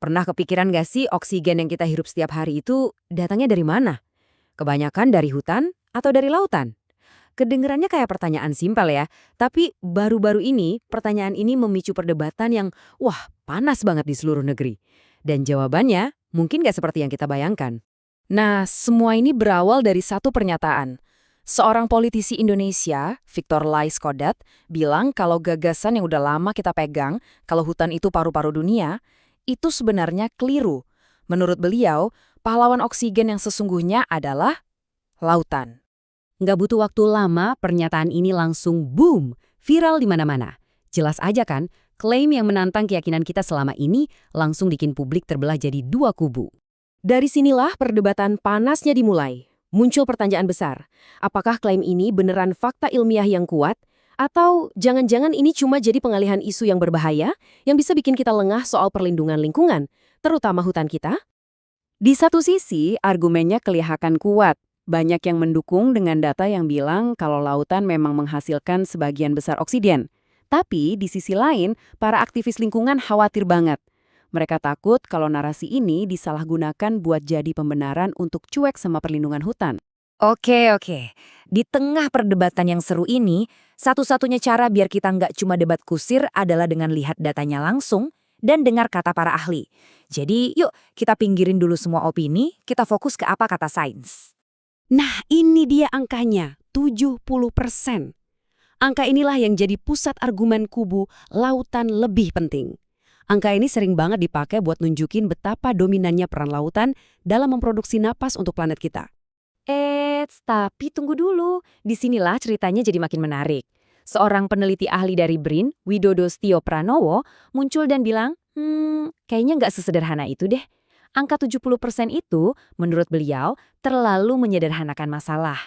Pernah kepikiran gak sih oksigen yang kita hirup setiap hari itu datangnya dari mana? Kebanyakan dari hutan atau dari lautan? Kedengerannya kayak pertanyaan simpel ya, tapi baru-baru ini pertanyaan ini memicu perdebatan yang panas banget di seluruh negeri. Dan jawabannya mungkin gak seperti yang kita bayangkan. Nah, semua ini berawal dari satu pernyataan. Seorang politisi Indonesia, Victor Laiskodat, bilang kalau gagasan yang udah lama kita pegang, kalau hutan itu paru-paru dunia, itu sebenarnya keliru. Menurut beliau, pahlawan oksigen yang sesungguhnya adalah lautan. Nggak butuh waktu lama, pernyataan ini langsung boom, viral di mana-mana. Jelas aja kan, klaim yang menantang keyakinan kita selama ini langsung bikin publik terbelah jadi dua kubu. Dari sinilah perdebatan panasnya dimulai. Muncul pertanyaan besar, apakah klaim ini beneran fakta ilmiah yang kuat? Atau jangan-jangan ini cuma jadi pengalihan isu yang berbahaya yang bisa bikin kita lengah soal perlindungan lingkungan, terutama hutan kita? Di satu sisi, argumennya kelihatan kuat. Banyak yang mendukung dengan data yang bilang kalau lautan memang menghasilkan sebagian besar oksigen. Tapi di sisi lain, para aktivis lingkungan khawatir banget. Mereka takut kalau narasi ini disalahgunakan buat jadi pembenaran untuk cuek sama perlindungan hutan. Oke. Di tengah perdebatan yang seru ini, satu-satunya cara biar kita nggak cuma debat kusir adalah dengan lihat datanya langsung dan dengar kata para ahli. Jadi yuk kita pinggirin dulu semua opini, kita fokus ke apa kata sains. Nah, ini dia angkanya, 70%. Angka inilah yang jadi pusat argumen kubu lautan lebih penting. Angka ini sering banget dipakai buat nunjukin betapa dominannya peran lautan dalam memproduksi napas untuk planet kita. Tapi tunggu dulu. Disinilah ceritanya jadi makin menarik. Seorang peneliti ahli dari BRIN, Widodo Stio Pranowo, muncul dan bilang, kayaknya nggak sesederhana itu deh. Angka 70% itu, menurut beliau, terlalu menyederhanakan masalah.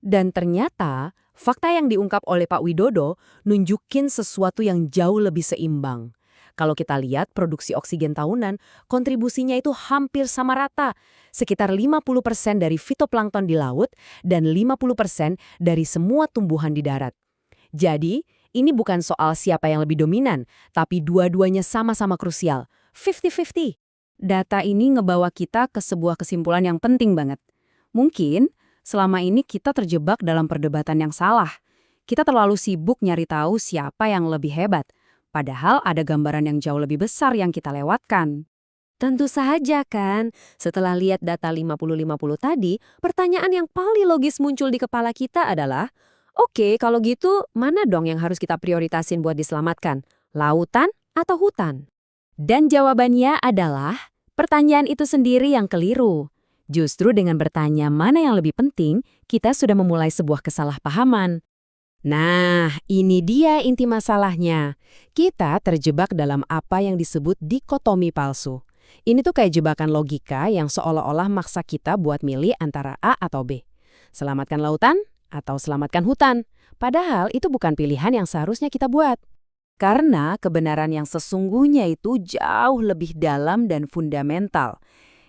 Dan ternyata, fakta yang diungkap oleh Pak Widodo nunjukin sesuatu yang jauh lebih seimbang. Kalau kita lihat produksi oksigen tahunan, kontribusinya itu hampir sama rata. Sekitar 50% dari fitoplankton di laut dan 50% dari semua tumbuhan di darat. Jadi, ini bukan soal siapa yang lebih dominan, tapi dua-duanya sama-sama krusial. 50-50. Data ini ngebawa kita ke sebuah kesimpulan yang penting banget. Mungkin selama ini kita terjebak dalam perdebatan yang salah. Kita terlalu sibuk nyari tahu siapa yang lebih hebat, padahal ada gambaran yang jauh lebih besar yang kita lewatkan. Tentu saja kan, setelah lihat data 50-50 tadi, pertanyaan yang paling logis muncul di kepala kita adalah, oke, kalau gitu mana dong yang harus kita prioritasin buat diselamatkan? Lautan atau hutan? Dan jawabannya adalah, pertanyaan itu sendiri yang keliru. Justru dengan bertanya mana yang lebih penting, kita sudah memulai sebuah kesalahpahaman. Nah, ini dia inti masalahnya. Kita terjebak dalam apa yang disebut dikotomi palsu. Ini tuh kayak jebakan logika yang seolah-olah maksa kita buat milih antara A atau B. Selamatkan lautan atau selamatkan hutan. Padahal itu bukan pilihan yang seharusnya kita buat. Karena kebenaran yang sesungguhnya itu jauh lebih dalam dan fundamental.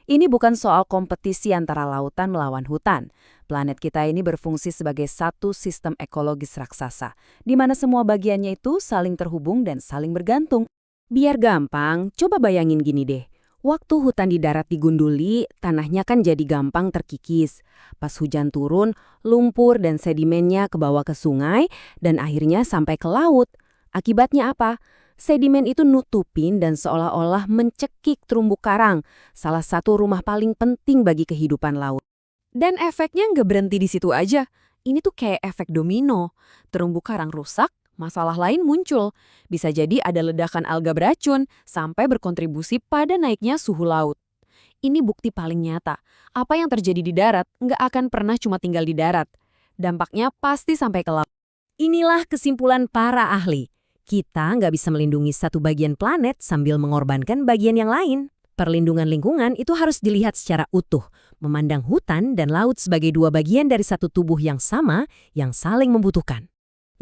Ini bukan soal kompetisi antara lautan melawan hutan. Planet kita ini berfungsi sebagai satu sistem ekologis raksasa, di mana semua bagiannya itu saling terhubung dan saling bergantung. Biar gampang, coba bayangin gini deh. Waktu hutan di darat digunduli, tanahnya kan jadi gampang terkikis. Pas hujan turun, lumpur dan sedimennya kebawa ke sungai dan akhirnya sampai ke laut. Akibatnya apa? Sedimen itu nutupin dan seolah-olah mencekik terumbu karang, salah satu rumah paling penting bagi kehidupan laut. Dan efeknya nggak berhenti di situ aja. Ini tuh kayak efek domino. Terumbu karang rusak, masalah lain muncul. Bisa jadi ada ledakan alga beracun, sampai berkontribusi pada naiknya suhu laut. Ini bukti paling nyata. Apa yang terjadi di darat nggak akan pernah cuma tinggal di darat. Dampaknya pasti sampai ke laut. Inilah kesimpulan para ahli. Kita nggak bisa melindungi satu bagian planet sambil mengorbankan bagian yang lain. Perlindungan lingkungan itu harus dilihat secara utuh, memandang hutan dan laut sebagai dua bagian dari satu tubuh yang sama, yang saling membutuhkan.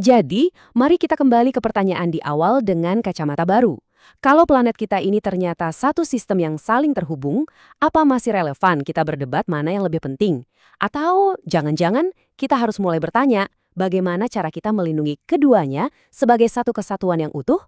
Jadi, mari kita kembali ke pertanyaan di awal dengan kacamata baru. Kalau planet kita ini ternyata satu sistem yang saling terhubung, apa masih relevan kita berdebat mana yang lebih penting? Atau jangan-jangan kita harus mulai bertanya, bagaimana cara kita melindungi keduanya sebagai satu kesatuan yang utuh?